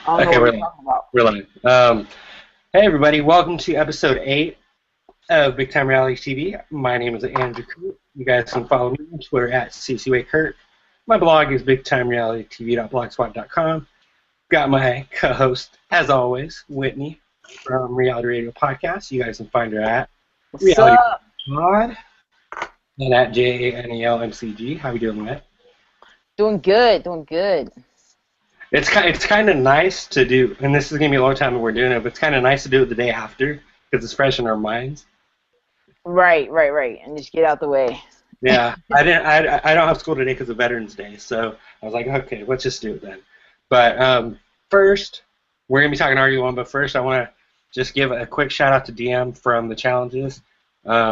I don't know Okay, what we're you're live. talking about. We're live. Hey, everybody. Welcome to episode 8 of Big Time Reality TV. My name is Andrew Kurt. You guys can follow me on Twitter at CCWayKurt. My blog is bigtimerealitytv.blogspot.com. Got my co-host, as always, Whitney from Reality Radio Podcast. You guys can find her at What's Reality up? Pod and at JANELMCG. How you doing, Whit? Doing good, doing good. It's kind of nice to do, and this is gonna be a long time that we're doing it, but it's kind of nice to do it the day after because it's fresh in our minds. Right. And just get out the way. Yeah, I don't have school today because of Veterans Day, so I was like, okay, let's just do it then. But first, we're gonna be talking RU1, but first I want to just give a quick shout out to DM from the challenges.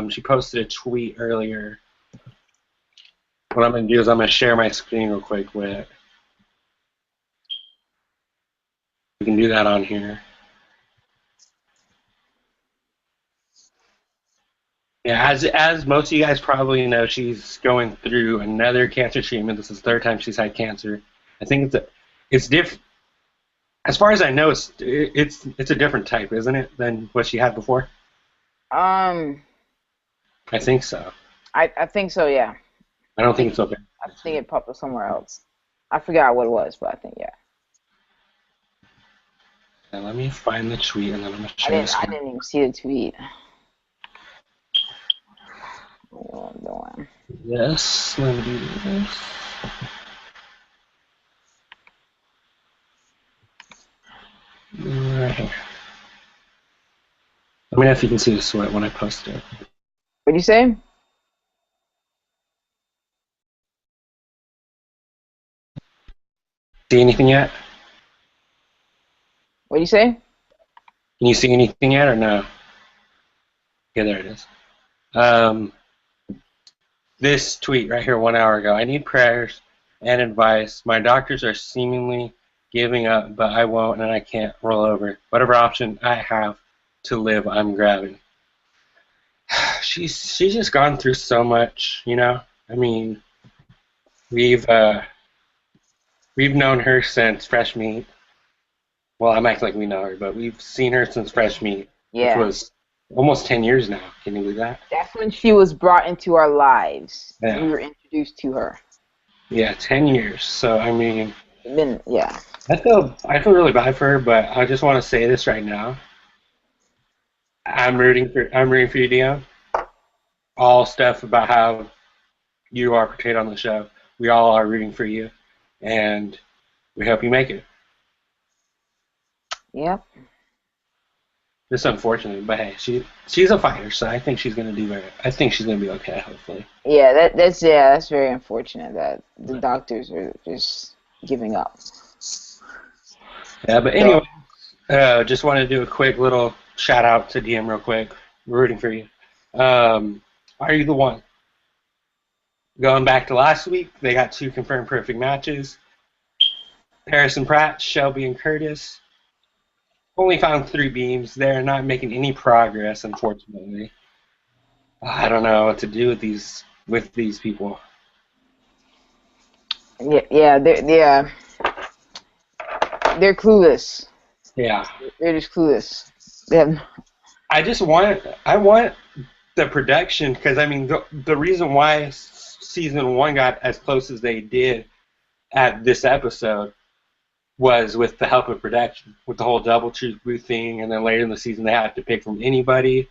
She posted a tweet earlier. What I'm gonna do is I'm gonna share my screen real quick with. We can do that on here. Yeah, as most of you guys probably know, she's going through another cancer treatment. This is the third time she's had cancer. I think it's different. As far as I know, it's a different type, isn't it, than what she had before? Um, I think so. I think so, yeah. I don't think it's okay. I think it popped up somewhere else. I forgot what it was, but I think yeah. Now, let me find the tweet and then I'm gonna I share didn't this. I didn't even see the tweet. What am I doing? Yes, let me do this. Right here. Let me know if you can see the sweat when I post it. What'd you say? See anything yet? What'd you say? Can you see anything yet or no? Yeah, there it is. This tweet right here 1 hour ago. I need prayers and advice. My doctors are seemingly giving up, but I won't and I can't roll over. Whatever option I have to live, I'm grabbing. She's just gone through so much, you know. I mean, we've we've known her since fresh meat. Well, I'm acting like we know her, but we've seen her since fresh meat, which Yeah. was almost 10 years now. Can you believe that? That's when she was brought into our lives. Yeah. We were introduced to her. Yeah, 10 years. So I mean, Yeah. I feel really bad for her, but I just want to say this right now. I'm rooting for you, Dion. All stuff about how you are portrayed on the show. We all are rooting for you, and we hope you make it. Yep. It's unfortunate, but hey, she's a fighter, so I think she's gonna do very. I think she's gonna be okay, hopefully. Yeah, that's very unfortunate that the doctors are just giving up. Yeah, but So, anyway, just want to do a quick little shout out to DM real quick. We're rooting for you. Are you the one? Going back to last week, they got 2 confirmed perfect matches. Paris and Pratt, Shelby and Curtis. Only found 3 beams. They're not making any progress, unfortunately. I don't know what to do with these people. they're clueless. Yeah. They're just clueless. They have I want the production because I mean the reason why season 1 got as close as they did at this episode was with the help of production, with the whole double truth booth thing, and then later in the season they had to pick from anybody.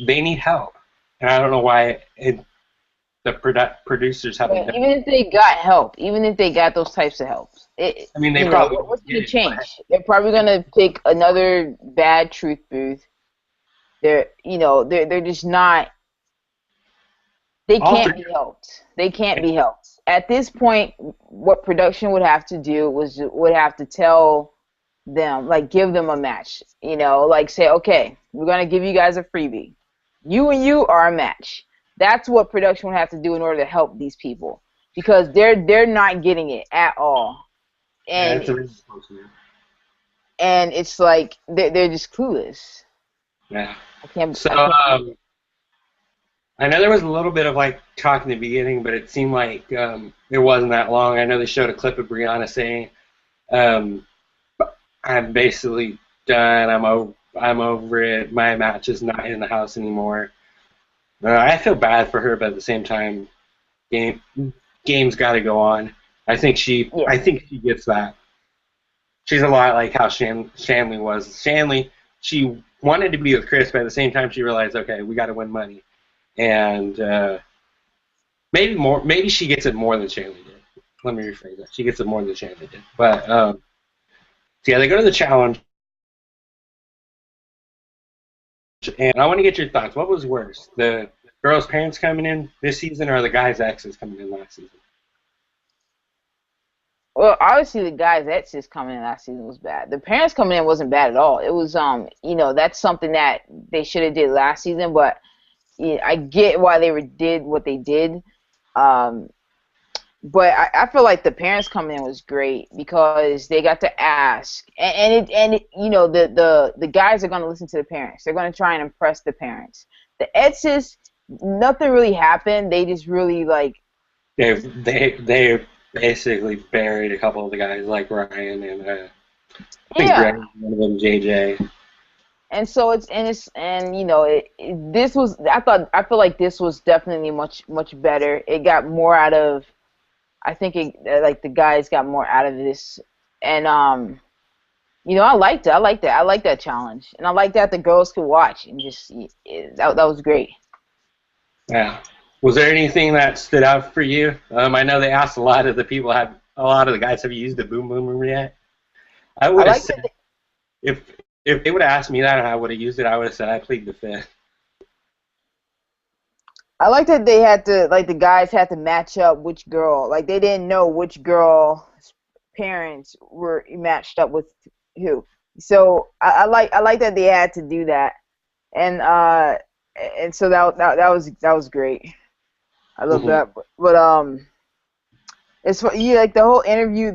They need help, and I don't know why the producers haven't done. even if they got help, even if they got those types of helps, I mean, they probably what's get going to it, change? They're probably going to pick another bad truth booth. They're just not. They all can't three. be helped. They can't be helped. At this point, what production would have to do would have to tell them, like, give them a match. Like say, okay, we're gonna give you guys a freebie. You and you are a match. That's what production would have to do in order to help these people because they're not getting it at all, Yeah, and it's a really close one. and it's like they're just clueless. Yeah. I can't. So I can't. I know there was a little bit of like talk in the beginning, but it seemed like it wasn't that long. I know they showed a clip of Brianna saying, I'm basically done. I'm over it. My match is not in the house anymore. I feel bad for her, but at the same time, game game's got to go on. Yeah. I think she gets that. She's a lot like how Shanley was. Shanley, she wanted to be with Chris, but at the same time, she realized, okay, we got to win money, and maybe more. Maybe she gets it more than Shanley did. Let me rephrase that. She gets it more than Shanley did. But so yeah, they go to the challenge, and I want to get your thoughts. What was worse, the girls' parents coming in this season, or the guys' exes coming in last season? Well, obviously the guys that just coming in last season was bad. The parents coming in wasn't bad at all. It was that's something that they should have did last season, but yeah, I get why did what they did. Um, but I feel like the parents coming in was great because they got to ask, the guys are gonna listen to the parents. They're gonna try and impress the parents. The exes, nothing really happened. They just really like They basically buried a couple of the guys like Ryan and I think yeah. Greg, one of them, JJ. And so this was I feel like this was definitely much better. It got more out of I think like the guys got more out of this, and I liked it. I liked that. I liked that challenge, and I liked that the girls could watch and just that was great. Yeah. Was there anything that stood out for you? I know they asked a lot of the people have a lot of the guys have you used the boom boom room yet? I I would have liked said if if they would have asked me that and I would have used it, I would have said I plead the fifth. I like that they had to like the guys had to match up which girl. Like they didn't know which girl's parents were matched up with who. So I like that they had to do that, and so that was great. I love Mm-hmm. that. But it's yeah, like the whole interview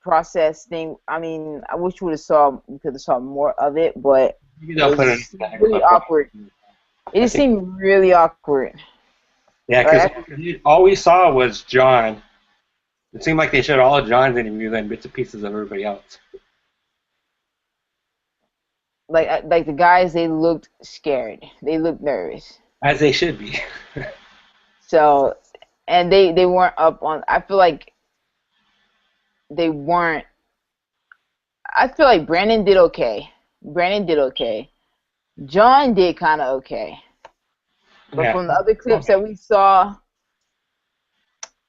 process thing. I mean, I wish we could have saw more of it, but Maybe it they'll put was it just in the really clip. awkward. It I just think. seemed really awkward. Yeah, because Like, all we saw was John. It seemed like they showed all of John's interview, then bits and pieces of everybody else. like the guys, they looked scared. They looked nervous. As they should be. So, and they weren't up on. I feel like they weren't. I feel like Brandon did okay. Brandon did okay. John did kind of okay. But Yeah. from the other clips that we saw,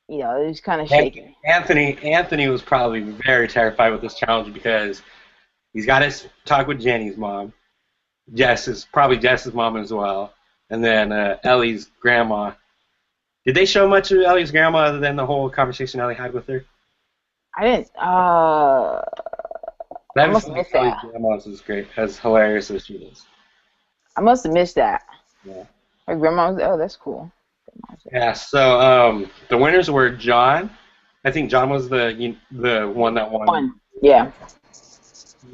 it was kind of shaky. Anthony was probably very terrified with this challenge because he's got to talk with Jenny's mom. Probably Jess's mom as well, and then Ellie's grandma. Did they show much of Ellie's grandma other than the whole conversation Ellie had with her? I didn't. But I I have a must have feeling missed Ellie's that. grandma is great, as hilarious as she is. I must have missed that. Yeah. Her grandma was. Oh, that's cool. Yeah. So the winners were John. I think John was the one that won. One. Yeah.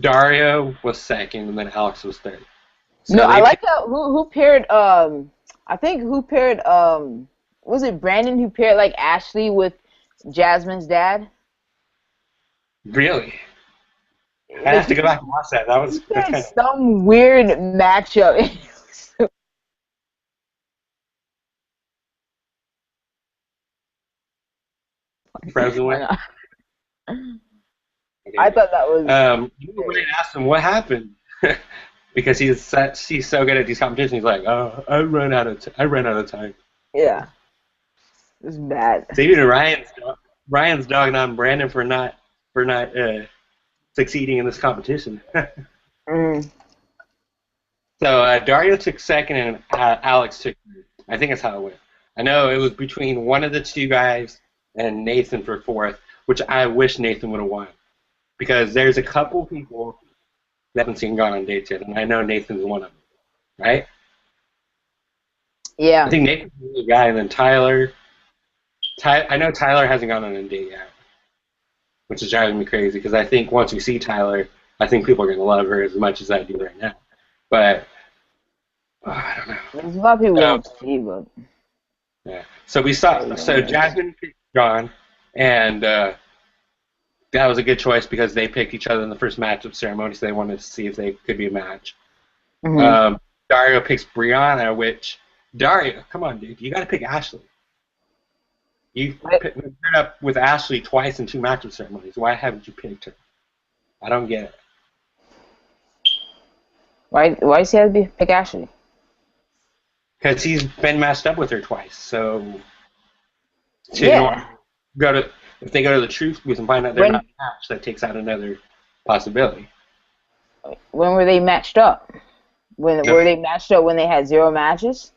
Dario was second, and then Alex was third. No, So I they like how who paired I think who paired was it Brandon who paired like Ashley with Jasmine's dad? really. I Like have to go back and watch that. he That's paired kind of some weird matchup. frozen Why with. not? I Okay. thought that was You went and asked him what happened because he's so good at these competitions. He's like, oh, I ran out of time. yeah, it was bad. So even Ryan's dogging on Brandon for not succeeding in this competition. Mm. So Dario took second and Alex took third. I think that's how it went. I know it was between one of the two guys and Nathan for fourth, which I wish Nathan would have won because there's a couple people that haven't seen Gone on Dates yet, and I know Nathan's one of them, right? I Yeah, think Nathan's the guy, and then Tyler. I know Tyler hasn't gone on a date yet, which is driving me crazy because I think once we see Tyler, I think people are going to love her as much as I do right now. But I don't know. there's a lot of people we So don't see, but yeah. So we saw. So Jasmine picked John, and that was a good choice because they picked each other in the first matchup ceremony, so they wanted to see if they could be a match. Hmm. Dario picks Brianna, which Dario, come on, dude, you got to pick Ashley. You paired up with Ashley twice in 2 matchup ceremonies. Why haven't you picked her? I don't get it. Why does he have to pick Ashley? Because he's been matched up with her twice. So in order Yeah. to go to, if they go to the truth booth and find out they're When not matched, that takes out another possibility. when were they matched up? When The, were they matched up when they had 0 matches?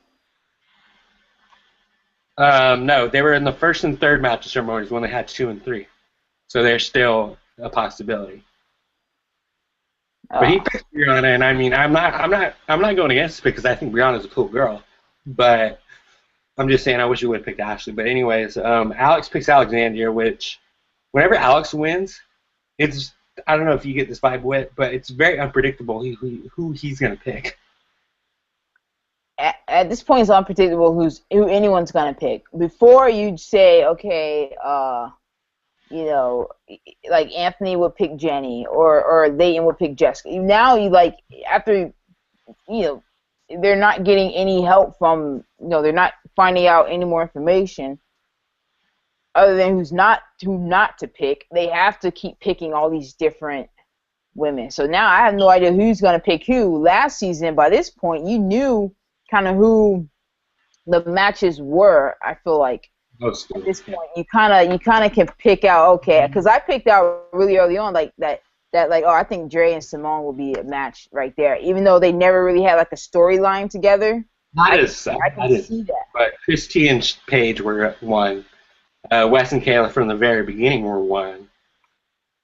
no, they were in the first and third matchup ceremonies when they had 2 and 3. So they're still a possibility. But he Oh. picked Brianna, and I mean, I'm not going against it because I think Brianna's a cool girl. But I'm just saying, I wish you would have picked Ashley. But anyways, Alex picks Alexandria, which whenever Alex wins, it's I don't know if you get this vibe with, but it's very unpredictable who he's gonna pick. At this point, it's unpredictable who anyone's gonna pick. Before you'd say, okay, you know, like Anthony would pick Jenny or Leighton would pick Jessica. Now you like after they're not getting any help from they're not finding out any more information other than who not to pick. They have to keep picking all these different women. So now I have no idea who's gonna pick who. Last season, by this point, you knew kind of who the matches were. I feel like at this point, you kind of can pick out, okay, because I picked out really early on like that like, oh, I think Dre and Simone will be a match right there, even though they never really had like a storyline together. Not I can, as I can see that. but Christy and Paige were one. Wes and Kayla from the very beginning were one.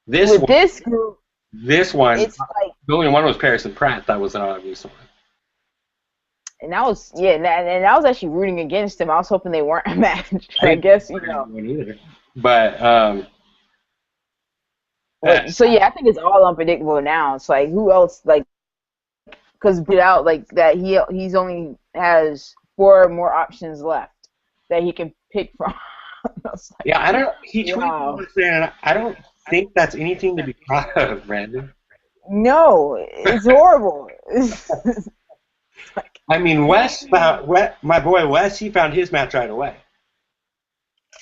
With this group, This one, it's like, the only one was Paris and Pratt. That was an obvious one. and I was and I was actually rooting against them. I was hoping they weren't a match. I guess Either. But so yeah, I think it's all unpredictable now. It's like who else like because out like that he's only has 4 more options left that he can pick from. Like, yeah, I don't. He wow. tweeted saying, "I don't think that's anything to be proud of, Brandon." No, it's horrible. I mean, my boy Wes, he found his match right away.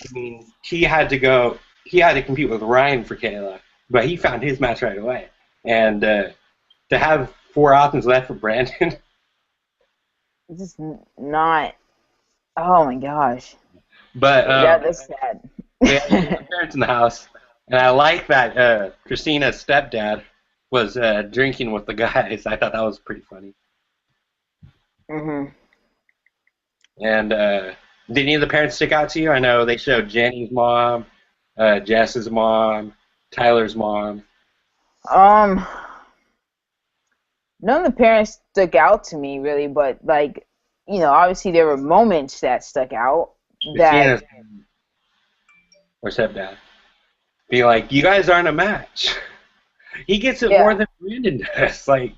I mean, he had to compete with Ryan for Kayla, but he found his match right away. And to have 4 options left for Brandon, It's just not. Oh my gosh. but Yeah, that's sad. we had parents in the house, and I like that Christina's stepdad was drinking with the guys. I thought that was pretty funny. Mhm. And did any of the parents stick out to you? I know they showed Jenny's mom, Jess's mom, Tyler's mom. None of the parents stuck out to me really, but like, obviously there were moments that stuck out. Christina's or stepdad. Be like, you guys aren't a match. He gets it more than Brandon does. Like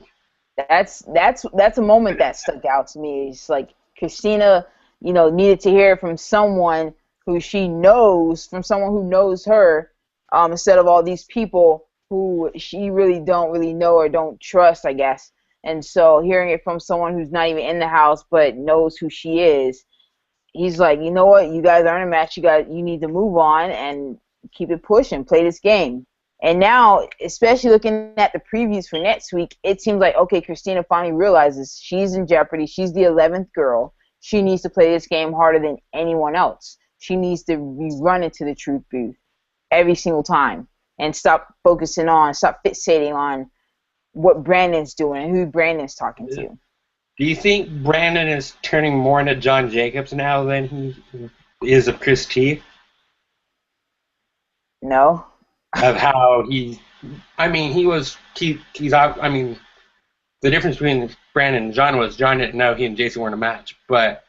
that's a moment that stuck out to me. It's like Christina, needed to hear from someone who she knows, from someone who knows her, instead of all these people who she really don't really know or don't trust, I guess. And so hearing it from someone who's not even in the house but knows who she is, he's like, you know what, you guys aren't a match. You need to move on and keep it pushing, play this game. And now, especially looking at the previews for next week, it seems like, okay, Christina finally realizes she's in jeopardy. She's the 11th girl. She needs to play this game harder than anyone else. She needs to be running to the truth booth every single time and stop fixating on what Brandon's doing and who Brandon's talking to. Do you think Brandon is turning more into John Jacobs now than he is of Chris T? No. Of how he's I mean, the difference between Brandon and John was John didn't know he and Jason weren't a match. But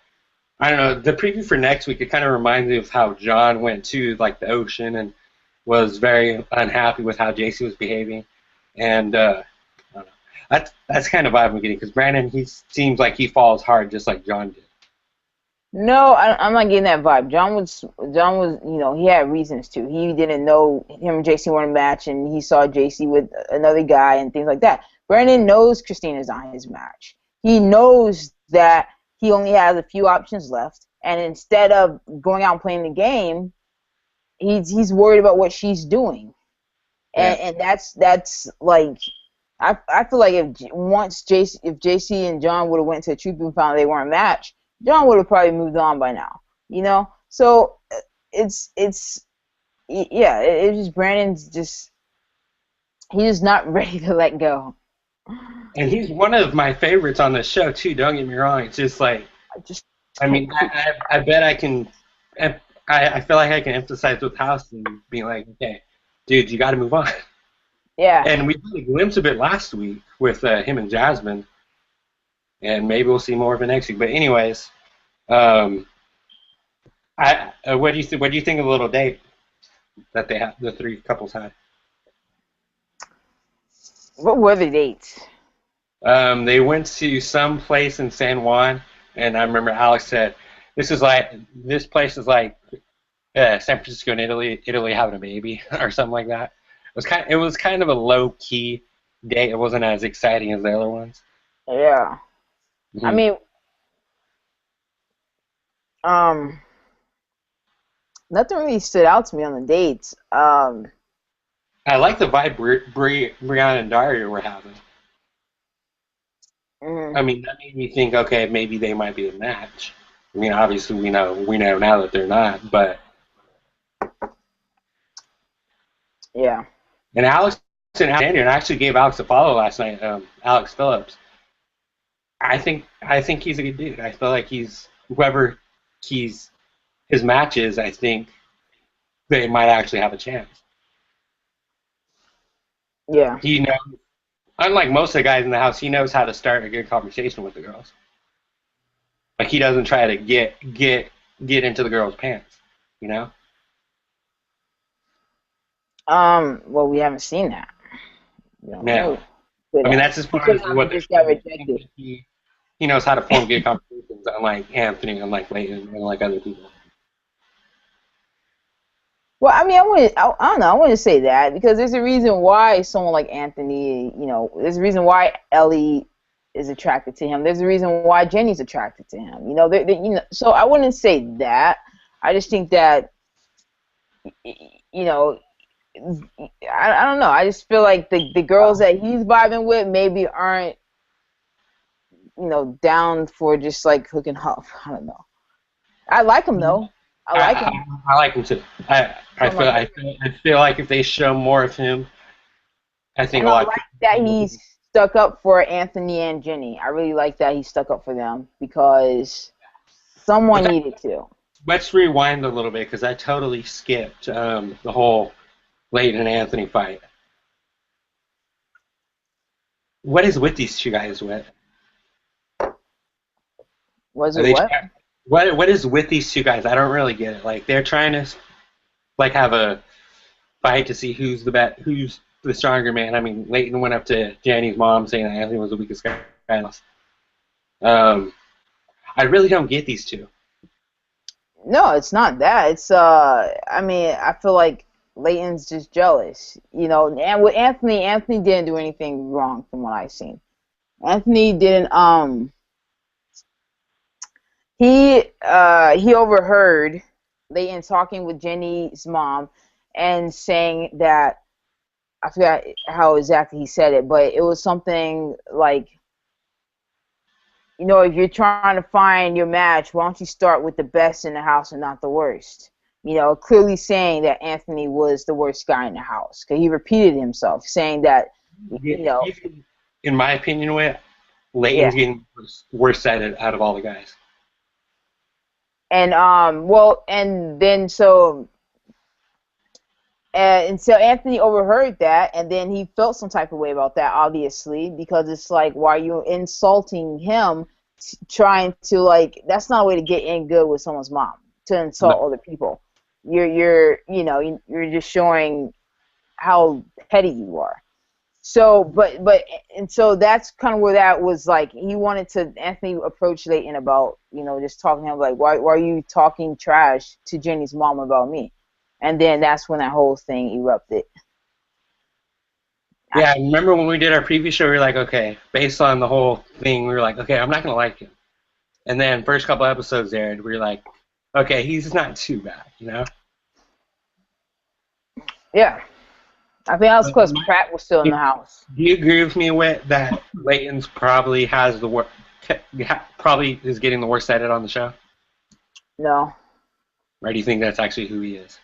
I don't know, the preview for next week, it kind of reminds me of how John went to like the ocean and was very unhappy with how JC was behaving. And I don't know. That's kind of vibe I'm getting because Brandon, he seems like he falls hard just like John did. No, I'm not getting that vibe. John was, he had reasons to. He didn't know him and JC weren't a match, and he saw JC with another guy and things like that. Brandon knows Christina's not his match. He knows that he only has a few options left, and instead of going out and playing the game, he's worried about what she's doing, Yeah. and that's like I feel like if JC and John would have went to a truth and found they weren't a match, John would have probably moved on by now. So it's yeah, it's just Brandon's just he's just not ready to let go. And he's one of my favorites on the show too. Don't get me wrong. It's just like, I just I can't. mean, I bet I can. I feel like I can emphasize with House and being like, okay, dude, you got to move on. Yeah. And we did a glimpse of it last week with him and Jasmine, and maybe we'll see more of it next week. But anyways, um, what do you think of the little date that the three couples had? What were the dates? They went to some place in San Juan, and I remember Alex said, this place is like San Francisco and Italy having a baby or something like that. It was kind of a low key date. It wasn't as exciting as the other ones. Yeah. I Mhm. mean, um, nothing really stood out to me on the dates. I like the vibe Brianna and Daria were having. Mm, I mean, that made me think, okay, maybe they might be a match. I mean, obviously we know now that they're not, but yeah. and Alex and Andrew, and I actually gave Alex a follow last night. Alex Phillips. I think he's a good dude. I feel like whoever his matches. I think they might actually have a chance. Yeah. He knows, unlike most of the guys in the house, he knows how to start a good conversation with the girls. Like he doesn't try to get into the girls' pants, you know. Well, we haven't seen that. We don't No, know. Could I mean have. that's as He far could as have what they're just got showing. I think rejected. that he knows how to form good conversations, unlike Anthony, unlike Leighton, and like other people. Well, I mean, I don't know. I wouldn't say that because there's a reason why someone like Anthony, there's a reason why Ellie is attracted to him. There's a reason why Jenny's attracted to him. So I wouldn't say that. I just think that, you know, I don't know. I just feel like the girls that he's vibing with maybe aren't, down for just like hooking up. I don't know. I like him though. I I, like I, him. I like him too. I He's I one of my feel I favorites. feel, I feel like if they show more of him, I think And a I lot of like that people. he's stuck up for Anthony and Jenny. I really like that he stuck up for them because someone But needed to. let's rewind a little bit because I totally skipped the whole Leighton and Anthony fight. What is with these two guys? Was Are it they what? try- what is with these two guys? I don't really get it. Like they're trying to like have a fight to see who's the stronger man. I mean, Leighton went up to Jenny's mom saying that Anthony was the weakest guy in the house. Um, I really don't get these two. No, it's not that. It's I mean, I feel like Leighton's just jealous. And with Anthony didn't do anything wrong from what I've seen. Anthony didn't he overheard Leighton talking with Jenny's mom and saying that I forgot how exactly he said it, but it was something like, if you're trying to find your match, why don't you start with the best in the house and not the worst? Clearly saying that Anthony was the worst guy in the house because he repeated himself, saying that, Yeah, in my opinion, yeah. Leighton's getting worse at it out of all the guys. And well, and then so Anthony overheard that, and then he felt some type of way about that, obviously, because it's like, why are you insulting him, trying to like, that's not a way to get in good with someone's mom, to No, insult other people. You're just showing how petty you are. So, and so that's kind of where that was like. He wanted to Anthony approach Leighton about, just talking to him like, why are you talking trash to Jenny's mom about me? And then that's when that whole thing erupted. Yeah, remember when we did our preview show, we were like, okay, based on the whole thing, we were like, okay, I'm not going to like him. And then first couple episodes aired, we were like, okay, he's not too bad, you know? Yeah. I think that was But because Pratt was still in do the house. you agree with me, Whit, that Leighton's probably has the probably is getting the worst edit on the show? No. Or do you think that's actually who he is?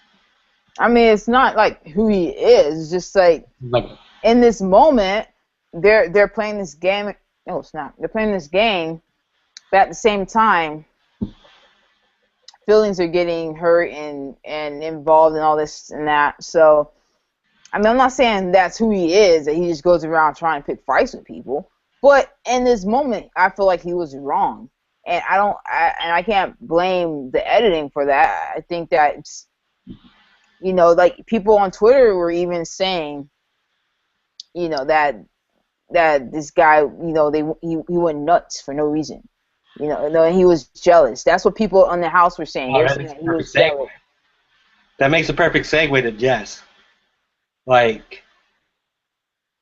I mean, it's not like who he is. It's just like Like, in this moment, they're playing this game. Oh, it's not. They're playing this game, but at the same time, feelings are getting hurt and involved in all this and that. So, I mean, I'm not saying that's who he is, that he just goes around trying to pick fights with people. But in this moment, I feel like he was wrong. And I can't blame the editing for that. I think that it's, like people on Twitter were even saying, that this guy, he went nuts for no reason. And he was jealous. That's what people on the house were saying. They were saying that he was jealous. that makes a perfect segue to Jess. Like,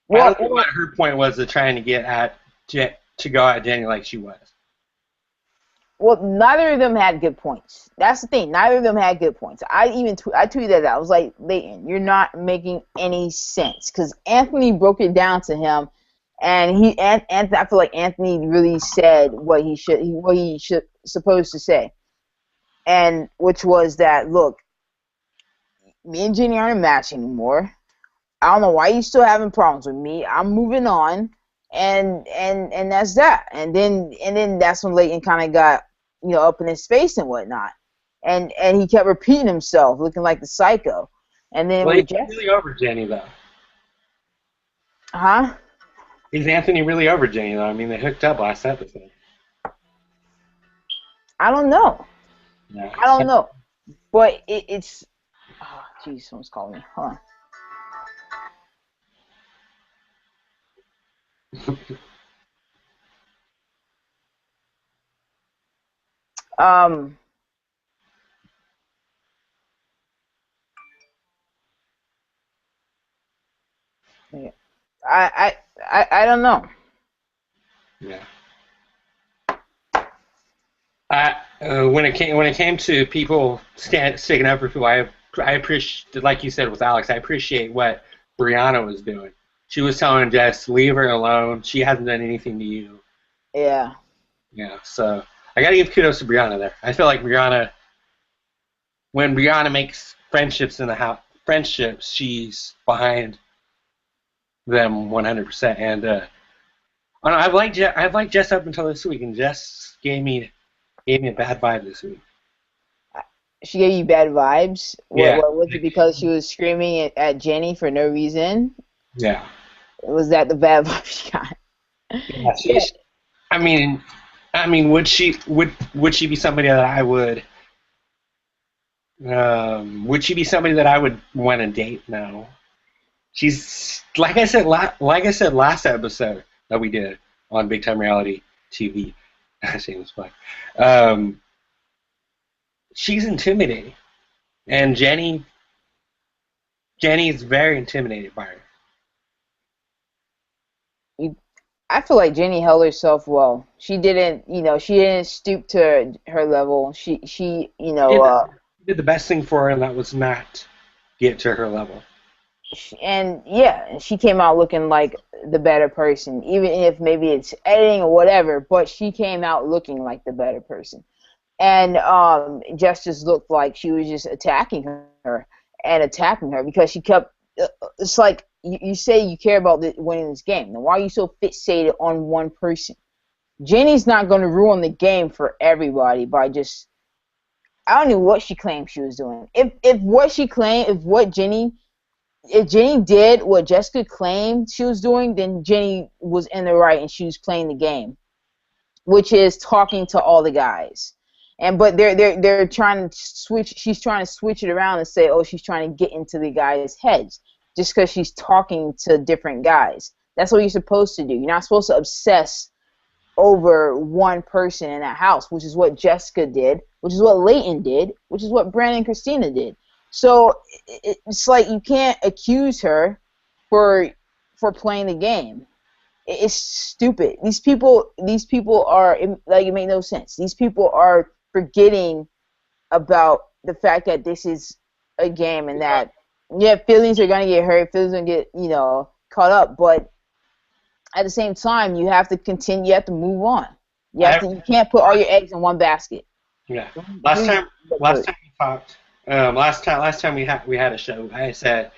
Well, I don't know what her point was of trying to get at to go at Jenny like she was. Well, neither of them had good points. That's the thing. Neither of them had good points. I tweeted that out. I was like, Leighton, you're not making any sense, because Anthony broke it down to him, and I feel like Anthony really said what he should supposed to say, and which was that, look, me and Jenny aren't a match anymore. I don't know why you still having problems with me. I'm moving on, and that's that. And then that's when Leighton kind of got, up in his face and whatnot, and he kept repeating himself, looking like the psycho. And then Well, he's really over Jenny though. Huh? Is Anthony really over Jenny though? I mean, they hooked up last episode. I don't know. Yeah. I don't know, but it's. Oh, geez, someone's calling me. Hold on. Yeah. I don't know. Yeah. When it came to people sticking up for people, I appreciate, like you said with Alex, I appreciate what Brianna was doing. She was telling Jess, leave her alone. She hasn't done anything to you. Yeah. Yeah. So I gotta give kudos to Brianna there. I feel like when Brianna makes friendships in the house, she's behind them 100%. And I don't know, I've liked Jess up until this week, and Jess gave me a bad vibe this week. She gave you bad vibes? Yeah. What was it, because she was screaming at Jenny for no reason? Yeah. Was that the bad vibe she got? Yeah. I mean, would she be somebody that I would? Would she be somebody that I would want to date? No. She's like I said last episode that we did on Big Time Reality TV. Shameless plug. She's intimidating, and Jenny is very intimidated by her. I feel like Jenny held herself well. She didn't stoop to her level. She Did the best thing for her, and that was not get to her level. And yeah, she came out looking like the better person, even if maybe it's editing or whatever, but she came out looking like the better person. And just looked like she was just attacking her because she kept, it's like you say you care about winning this game. Then why are you so fixated on one person? Jenny's not going to ruin the game for everybody by just, I don't know what she claimed she was doing. If Jenny did what Jessica claimed she was doing, then Jenny was in the right and she was playing the game, which is talking to all the guys. But they're trying to switch. She's trying to switch it around and say, oh, she's trying to get into the guys' heads. just because she's talking to different guys. That's what you're supposed to do. You're not supposed to obsess over one person in that house, which is what Jessica did, which is what Leighton did, which is what Brandon and Christina did. So it's like you can't accuse her for playing the game. It's stupid. These people are like, it made no sense. These people are forgetting about the fact that this is a game and that feelings are gonna get hurt, feelings are gonna get caught up, but at the same time, you have to continue. You have to move on. You can't put all your eggs in one basket. Yeah. Last time we talked, last time we had a show, I said,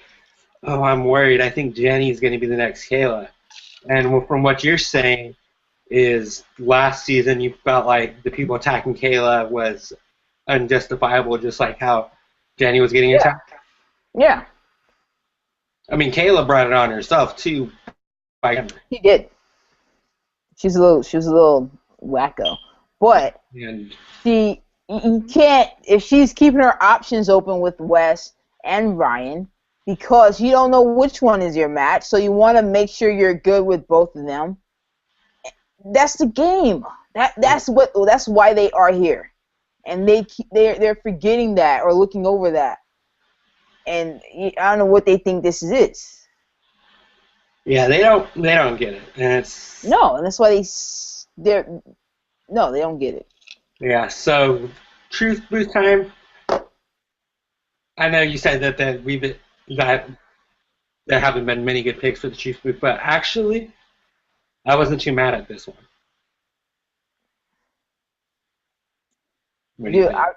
"Oh, I'm worried. I think Jenny's going to be the next Kayla." And from what you're saying, is last season you felt like the people attacking Kayla was unjustifiable, just like how Jenny was getting attacked. Yeah. I mean, Kayla brought it on herself too. She did. She was a little wacko, but you can't, if she's keeping her options open with Wes and Ryan, because you don't know which one is your match, so you want to make sure you're good with both of them. That's the game. That's why they are here, and they're forgetting that or looking over that, and I don't know what they think this is. Yeah, they don't get it, and it's no, and that's why they don't get it. Yeah, so truth booth time. I know you said that there haven't been many good picks for the truth booth, but actually, I wasn't too mad at this one. What do you think? I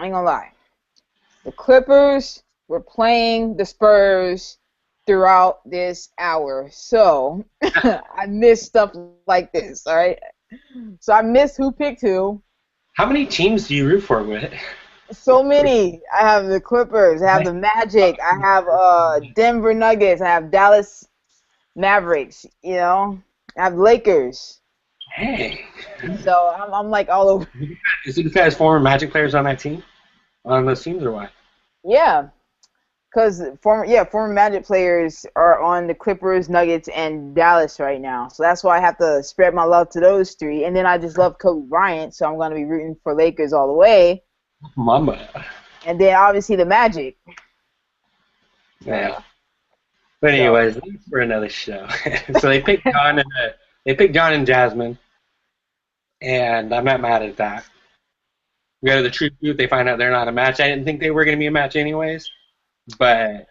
ain't gonna lie. The Clippers were playing the Spurs throughout this hour, so I missed stuff like this. All right, so I missed who picked who. How many teams do you root for, Whit? So many. I have the Clippers. I have the Magic. I have Denver Nuggets. I have Dallas Mavericks. I have Lakers. Hey. So I'm like all over. Is it because former Magic players on that team, on those teams, or what? Yeah. Because former Magic players are on the Clippers, Nuggets, and Dallas right now. So that's why I have to spread my love to those three. And then I just love Kobe Bryant, so I'm going to be rooting for Lakers all the way. Mamba. And then obviously the Magic. Yeah. But anyways, that's for another show. So they picked John and Jasmine, and I'm not mad at that. We go to the truth booth. They find out they're not a match. I didn't think they were going to be a match anyways. But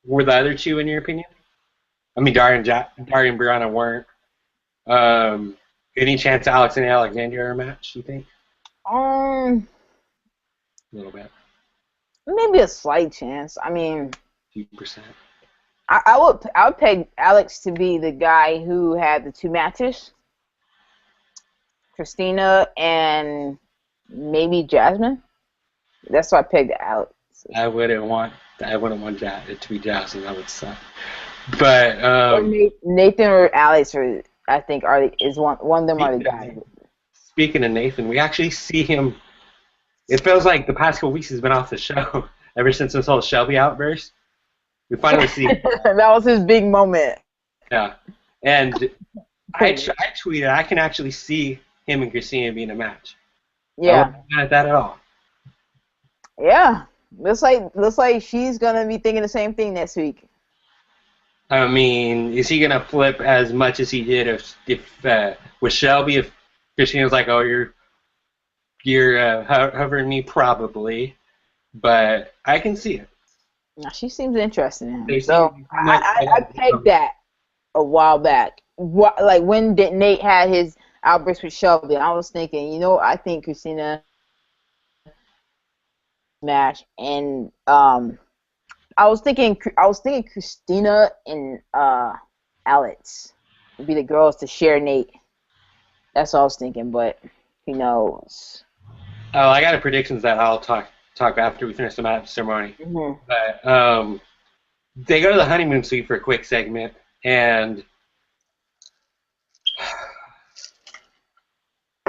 were the other two, in your opinion? I mean, Dari and Brianna weren't. Any chance Alex and Alexandria are a match, you think? A little bit. Maybe a slight chance. I mean, 2%. I would peg Alex to be the guy who had the two matches. Christina and maybe Jasmine. That's why I pegged Alex. I wouldn't want it to be Jasmine. That would suck. But Nathan or Alex is one of them are the guys. Speaking of Nathan, we actually see him. It feels like the past couple weeks he's been off the show ever since this whole Shelby outburst. We finally see him. That was his big moment. Yeah, and I tweeted I can actually see him and Christina being a match. Yeah, I wasn't mad at that at all. Yeah. Looks like she's gonna be thinking the same thing next week. I mean, is he gonna flip as much as he did if with Shelby? If Christina's like, "Oh, you're hovering me," probably, but I can see it. Now, she seems interested in him. So I pegged that a while back. Like when Nate had his outburst with Shelby, I was thinking, I think Christina match, and I was thinking Christina and Alex would be the girls to share Nate. That's what I was thinking, but who knows? Oh, I got a predictions that I'll talk after we finish the match ceremony. Mm-hmm. But they go to the honeymoon suite for a quick segment, and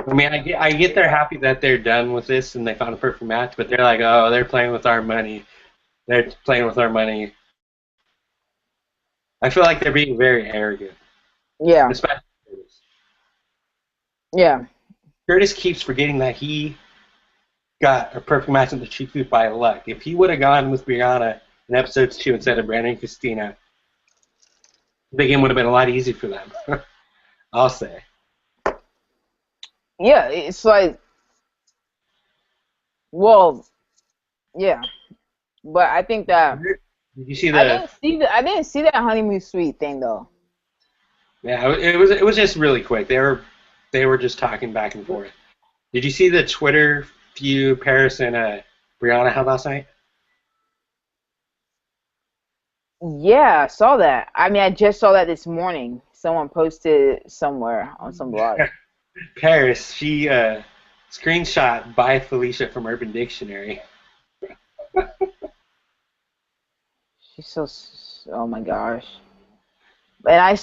I mean, I get they're happy that they're done with this and they found a perfect match, but they're like, oh, they're playing with our money. They're playing with our money. I feel like they're being very arrogant, Yeah, especially Curtis. yeah. Curtis keeps forgetting that he got a perfect match in the Cheap Food by luck. If he would have gone with Brianna in episodes 2 instead of Brandon and Christina, the game would have been a lot easier for them. I'll say. Yeah, it's like, well, yeah. But I think that Did you see the? I didn't see that honeymoon suite thing though. Yeah, it was just really quick. They were just talking back and forth. Did you see the Twitter feud Paris and Brianna had last night? Yeah, I saw that. I mean, I just saw that this morning. Someone posted somewhere on some blog. Paris, she screenshot by Felicia from Urban Dictionary. She's so, oh my gosh. And I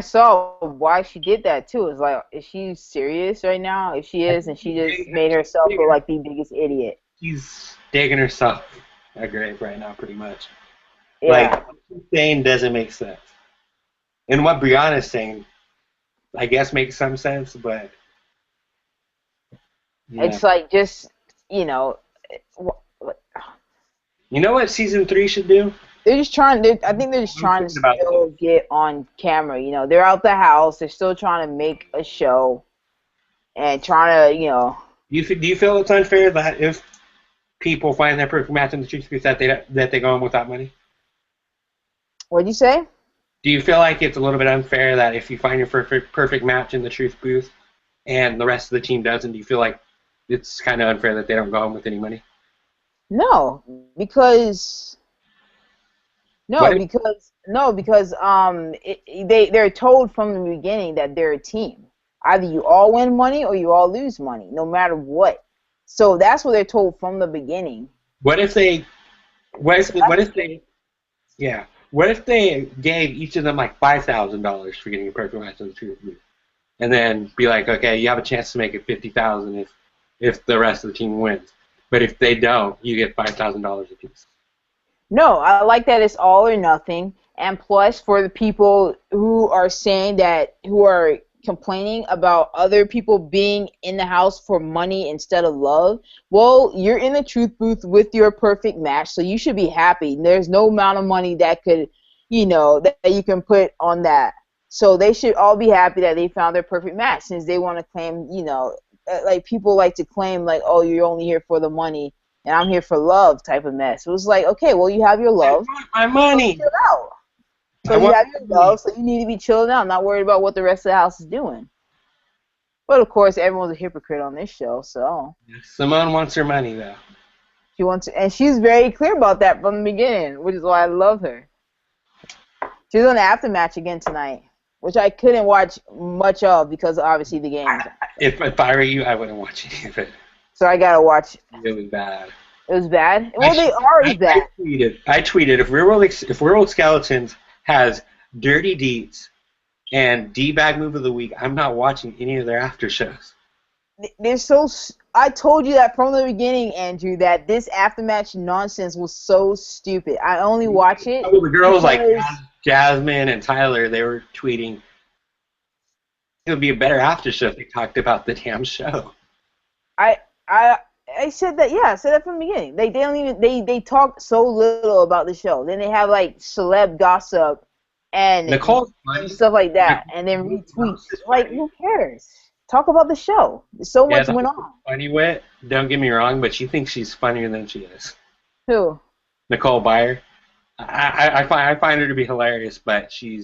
saw why she did that too. It's like, is she serious right now? If she is, and she just made herself look like the biggest idiot. She's digging herself a grave right now, pretty much. Like, Yeah. what she's saying doesn't make sense. And what Brianna's saying, I guess, makes some sense, but yeah. It's like, just, you know, wh- You know what season 3 should do? they're just trying. I think they're just I was trying to thinking about this. still get on camera. They're out the house. They're still trying to make a show and trying to, Do you feel it's unfair that if people find their perfect match in the truth booth that they go in without money? what'd you say? Do you feel like it's a little bit unfair that if you find your perfect match in the truth booth and the rest of the team doesn't, do you feel like it's kind of unfair that they don't go home with any money? No, because What no, if because no, because they're told from the beginning that they're a team. Either you all win money or you all lose money, no matter what. So that's what they're told from the beginning. what if they what So if what if they yeah what if they gave each of them like $5,000 for getting a perfect match in the truth booth, and then be like, okay, you have a chance to make it 50,000 if the rest of the team wins, but if they don't, you get $5,000 apiece. no, I like that it's all or nothing. And plus, for the people who are saying that, who are complaining about other people being in the house for money instead of love, well, you're in the truth booth with your perfect match, so you should be happy. There's no amount of money that could, that you can put on that. So they should all be happy that they found their perfect match, since they want to claim, like people like to claim, like, oh, you're only here for the money and I'm here for love type of mess. It was like, okay, well, you have your I love, want my so money. chill out. So I you want have my your money. love, so you need to be chilling out, not worried about what the rest of the house is doing. But of course, everyone's a hypocrite on this show, so Simone wants her money though. she wants to, and she's very clear about that from the beginning, which is why I love her. She's on the aftermatch again tonight, which I couldn't watch much of because obviously the games. If I were you, I wouldn't watch any of it. So I gotta watch. Really bad. It was bad. Well, they are I, as bad. I tweeted if Real World Skeletons has Dirty Deeds and D-Bag Move of the Week, I'm not watching any of their after shows. They're so. I told you that from the beginning, Andrew, that this aftermatch nonsense was so stupid. I only watch it The girls like because Jasmine and Tyler, they were tweeting it would be a better after show if they talked about the damn show. I I I said that. Yeah, I said that from the beginning. They don't even they talk so little about the show. Then they have like celeb gossip and Nicole's funny. stuff like that, and then retweets. Like, who cares? Talk about the show. So much went on. Funny wit. Don't get me wrong, but she thinks she's funnier than she is. Who? Nicole Byer. I find her to be hilarious, but she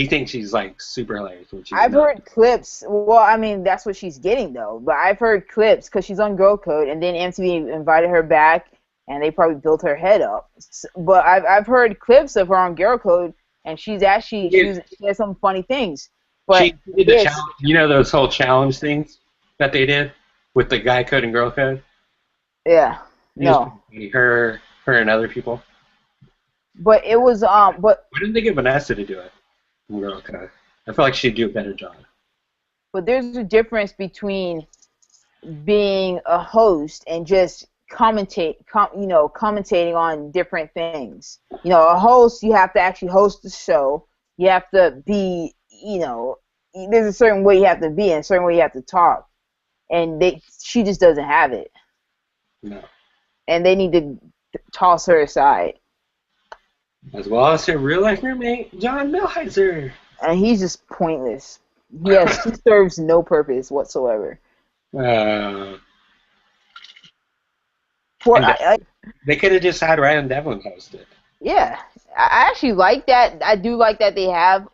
thinks she's like super hilarious when she's I've not. heard clips. Well, I mean, that's what she's getting though. But I've heard clips because she's on Girl Code, and then MTV invited her back, and they probably built her head up. But I've heard clips of her on Girl Code, and she has some funny things. But She did the challenge. You know those whole challenge things that they did with the guy code and girl code. Yeah, no. Her and other people. But it was but Why didn't they get Vanessa to do it? From Girl Code. I feel like she'd do a better job. there's a difference between being a host and just commentating on different things. A host, you have to actually host the show. You have to be, there's a certain way you have to be and a certain way you have to talk. And she just doesn't have it. No. And they need to toss her aside. As well as her real life roommate, John Milheiser. And he's just pointless. He serves no purpose whatsoever. They could have just had Ryan Devlin host it. Yeah, I actually like that. I do like that they have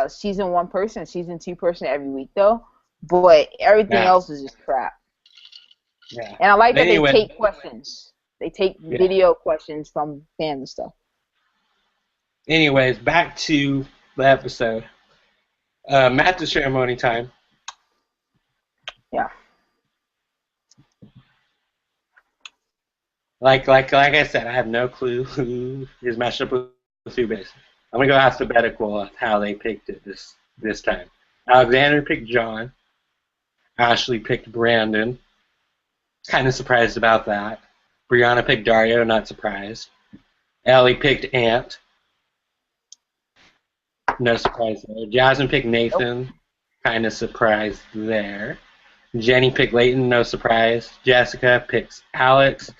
season 1 person, season 2 person every week though. But everything else is just crap. Yeah. And I like that they take questions. They take video questions from fans and stuff. Anyways, back to the episode. Match ceremony time. Yeah. Like I said, I have no clue who is matched up with who. Basically, I'm gonna go alphabetical how they picked it this time. Alexander picked John. Ashley picked Brandon. Kind of surprised about that. Brianna picked Dario. Not surprised. Ellie picked Ant. No surprise there. Jasmine picked Nathan. Nope. Kind of surprised there. Jenny picked Leighton. No surprise. Jessica picks Alex.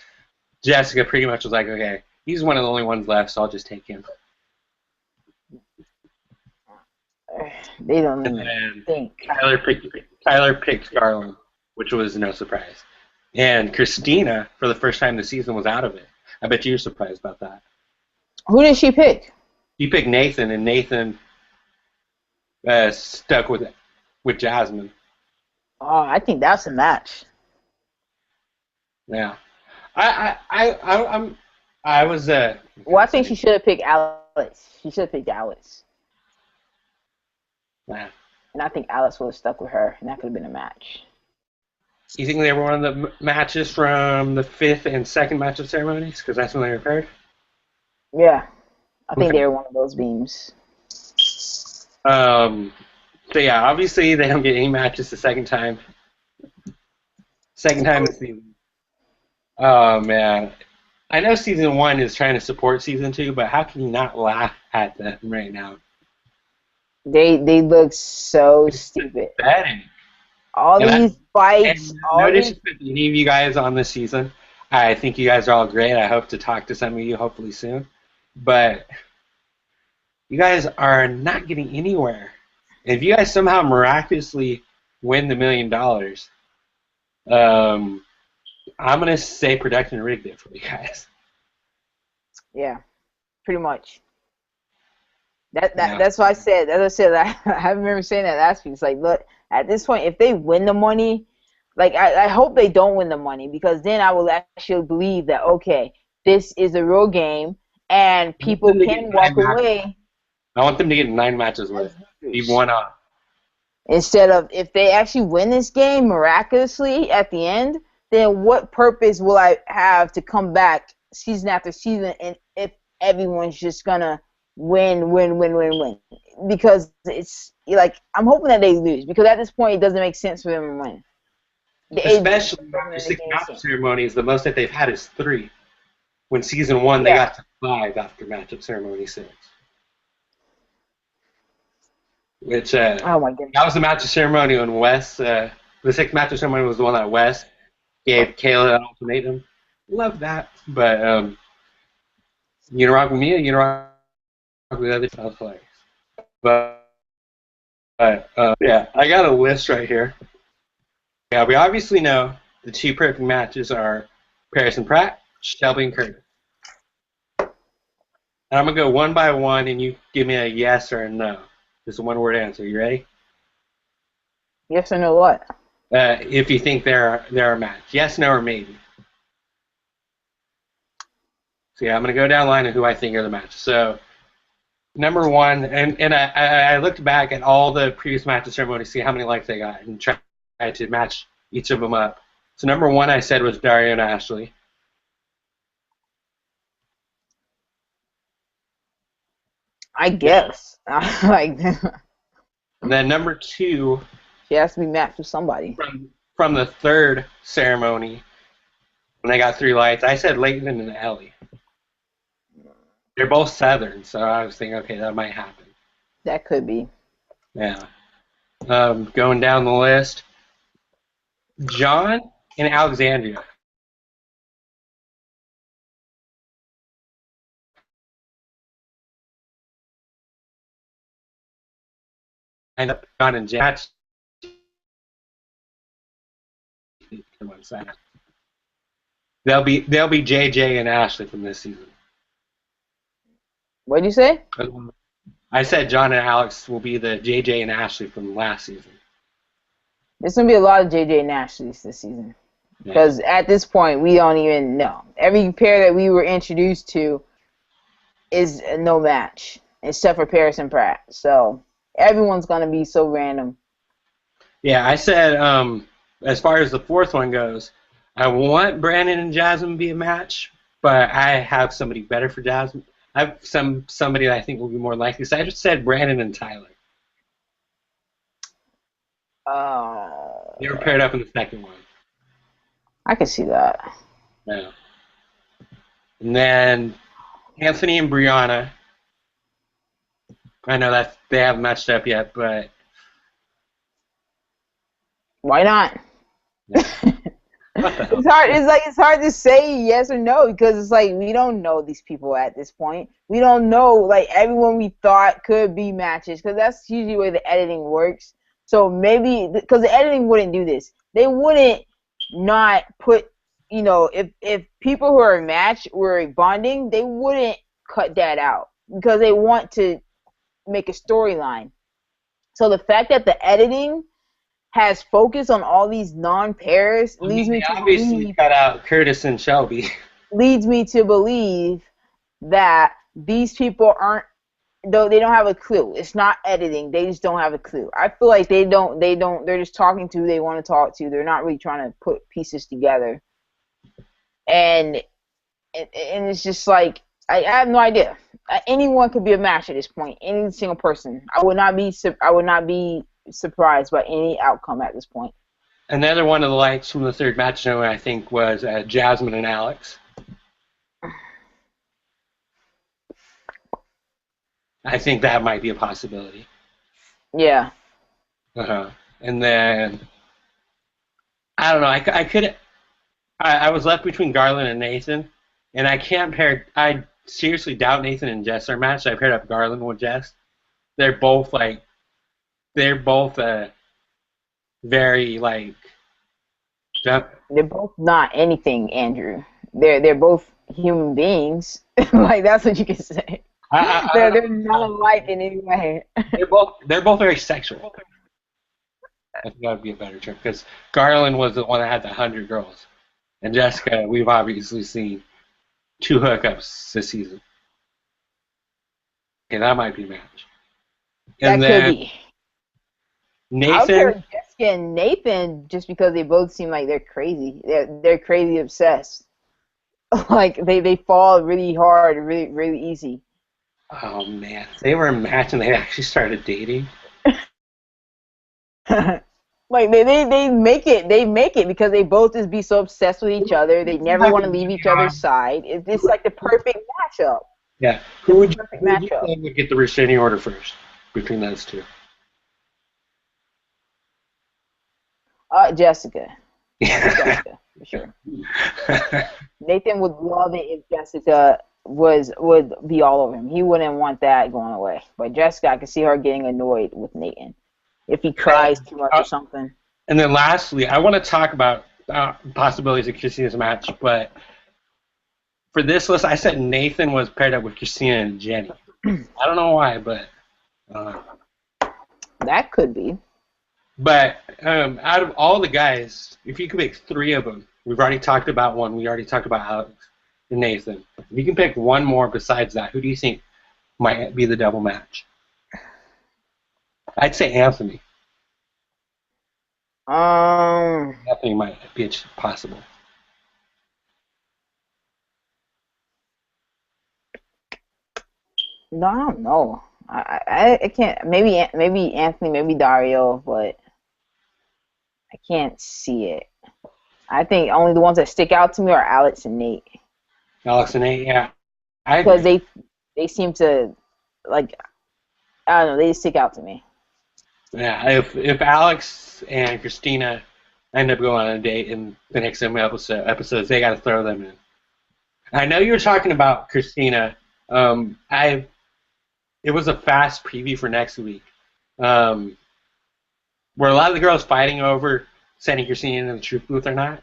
Jessica pretty much was like, okay, he's one of the only ones left, so I'll just take him. They don't even think. Tyler picked Garland, which was no surprise. And Christina, for the first time this season, was out of it. I bet you're surprised about that. Who did she pick? You picked Nathan, and Nathan stuck with Jasmine. Oh, I think that's a match. Yeah. I was Well, I think she should have picked Alex. She should have picked Alex. Yeah. And I think Alex would have stuck with her, and that could have been a match. You think they were one of the matches from the 5th and 2nd matchup ceremonies? Because that's when they were paired? Yeah. I think they were one of those beams. So, yeah, obviously they don't get any matches the second time. Second time this season. Oh, man. I know Season 1 is trying to support Season 2, but how can you not laugh at them right now? They look so stupid. Pathetic. All these fights. No disrespect to any of you guys on this season. I think you guys are all great. I hope to talk to some of you hopefully soon. But you guys are not getting anywhere. If you guys somehow miraculously win the $1 million, I'm going to say production rigged it for you guys. Yeah, pretty much. That's what I said. As I said, I remember saying that last week. It's like, look, at this point, if they win the money, like I hope they don't win the money, because then I will actually believe that, okay, this is a real game and people can walk away. I want them to get 9 matches worth. Be one off. Instead of, if they actually win this game miraculously at the end, then what purpose will I have to come back season after season, and if everyone's just gonna win? Because it's like, I'm hoping that they lose, because at this point it doesn't make sense for them to win. Especially after 6 matchup ceremonies, the most that they've had is 3. When Season 1 they got to 5 after matchup ceremony 6. Which oh my goodness. That was the matchup ceremony when Wes, the 6th matchup ceremony was the one that Wes gave Kayla an ultimatum. Love that. But you gonna rock with me or you gonna rock with the other? That was hilarious. But yeah, I got a list right here. Yeah, we obviously know the 2 perfect matches are Paris and Pratt, Shelby and Curtis. And I'm gonna go one by one, and you give me a yes or a no. Just a one-word answer. You ready? Yes or no what? If you think they're a match. Yes, no, or maybe. So yeah, I'm going to go down the line of who I think are the matches. So number 1, and I looked back at all the previous matches ceremony to see how many likes they got and tried to match each of them up. So number 1 I said was Dario and Ashley. I guess. Like. And then number 2. She has to be matched with somebody. From the 3rd ceremony, when they got three lights. I said Leighton and Ellie. They're both Southern, so I was thinking, okay, that might happen. That could be. Yeah. Going down the list, John and Alexandria. End up John and Jay. They'll be JJ and Ashley from this season. What'd you say? I said John and Alex will be the JJ and Ashley from last season. There's gonna be a lot of JJ and Ashley's this season because at this point we don't even know. Every pair that we were introduced to is no match except for Paris and Pratt. So everyone's gonna be so random. Yeah, I said as far as the fourth one goes, I want Brandon and Jasmine to be a match, but I have somebody better for Jasmine. I have somebody that I think will be more likely. So I just said Brandon and Tyler. They were paired up in the second one. I can see that. Yeah. And then Anthony and Brianna. I know that they haven't matched up yet, but why not? Yeah. It's hard. It's hard to say yes or no because it's like we don't know these people at this point. We don't know like everyone we thought could be matches because that's usually where the editing works. So maybe because the editing wouldn't do this, they wouldn't not put if people who are a match were bonding, they wouldn't cut that out because they want to make a storyline. So the fact that the editing has focused on all these non-pairs leads me to obviously cut out Curtis and Shelby. Leads me to believe that these people aren't, though they don't have a clue. It's not editing. They just don't have a clue. I feel like they're just talking to who they want to talk to. They're not really trying to put pieces together. And it's just like, I have no idea. Anyone could be a match at this point. Any single person. I would not be surprised by any outcome at this point. Another one of the lights from the third match, I think, was Jasmine and Alex. I think that might be a possibility. Yeah. And then I don't know. I was left between Garland and Nathan, and I can't pair. I seriously doubt Nathan and Jess are matched. I paired up Garland with Jess. They're both very like. They're both not anything, Andrew. They're both human beings. Like that's what you can say. They're not alike in any way. They're both very sexual. I think that would be a better term because Garland was the one that had the 100 girls, and Jessica, we've obviously seen 2 hookups this season. Okay, that might be a match. And that could be. Nathan. Jessica and Nathan, just because they both seem like they're crazy. They're crazy obsessed. Like they fall really hard, really really easy. Oh man, they were a match and they actually started dating. Like they make it because they both just be so obsessed with each other. They never want to leave each other's side. It's like the perfect matchup. Yeah. Who would you get the restraining order first between those two? Jessica. Jessica, for sure. Nathan would love it if Jessica would be all over him. He wouldn't want that going away. But Jessica, I could see her getting annoyed with Nathan if he cries too much or something. And then lastly, I want to talk about possibilities of Christina's match, but for this list, I said Nathan was paired up with Christina and Jenny. I don't know why, but that could be. But out of all the guys, if you could pick 3 of them, we've already talked about one. We already talked about Alex and Nathan. If you can pick one more besides that, who do you think might be the double match? I'd say Anthony. Anthony might be possible. No, I don't know. I can't. Maybe Anthony, maybe Dario, but I can't see it. I think only the ones that stick out to me are Alex and Nate Alex and Nate, yeah, I because agree. they seem to like I don't know, they stick out to me. Yeah, if Alex and Christina end up going on a date in the next episodes, they got to throw them in. I know you were talking about Christina. I It was a fast preview for next week. Um, were a lot of the girls fighting over sending Christina into the truth booth or not?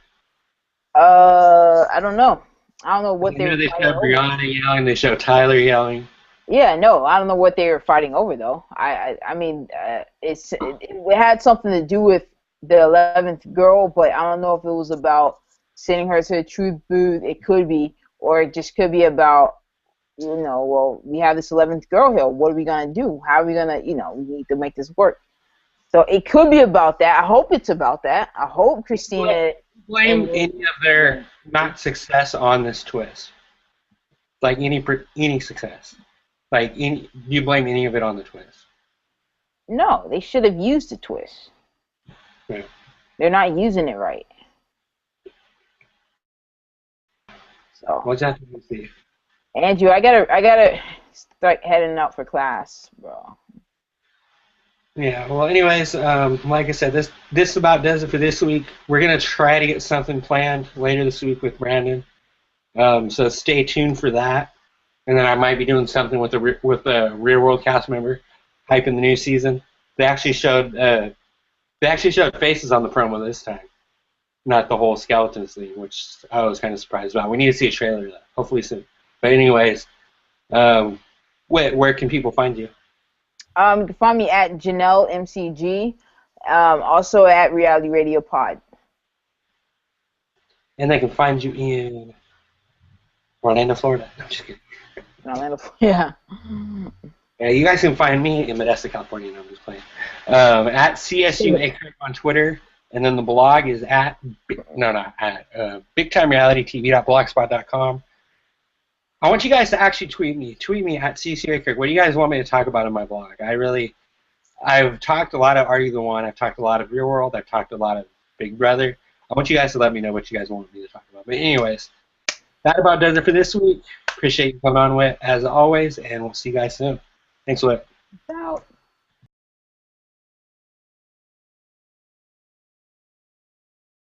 I don't know. I don't know I what they know were they fighting showed over. Brianna yelling, they showed Tyler yelling. Yeah, no, I don't know what they were fighting over though. I mean, it had something to do with the 11th girl, but I don't know if it was about sending her to the truth booth. It could be, or it just could be about, well, we have this 11th girl here. What are we gonna do? How are we gonna, we need to make this work. So it could be about that. I hope it's about that. I hope Christina Blame and any of their not success on this twist. Like any success. Do you blame any of it on the twist? no, they should have used the twist. Yeah. They're not using it right. So. We'll just have to see. Andrew, I gotta start heading out for class, bro. Yeah. Well, anyways, like I said, this about does it for this week. We're gonna try to get something planned later this week with Brandon. So stay tuned for that. And then I might be doing something with the Real World cast member, hyping the new season. They actually showed faces on the promo this time, not the whole skeletons thing, which I was kind of surprised about. We need to see a trailer of that, hopefully soon. But anyways, um, where can people find you? You can find me at Janelle MCG, also at Reality Radio Pod. And they can find you in Orlando, Florida. No, I'm just kidding. In Orlando, yeah. Yeah, you guys can find me in Modesto, California. No, I'm just playing. At CSU Acre on Twitter, and then the blog is at bigtimerealitytv.blogspot.com. I want you guys to actually tweet me. Tweet me at CSU Acre. What do you guys want me to talk about in my blog? I've talked a lot of Are You the One? I've talked a lot of Real World. I've talked a lot of Big Brother. I want you guys to let me know what you guys want me to talk about. But anyways, that about does it for this week. Appreciate you coming on, Whit, as always, and we'll see you guys soon. Thanks, Whit. Out.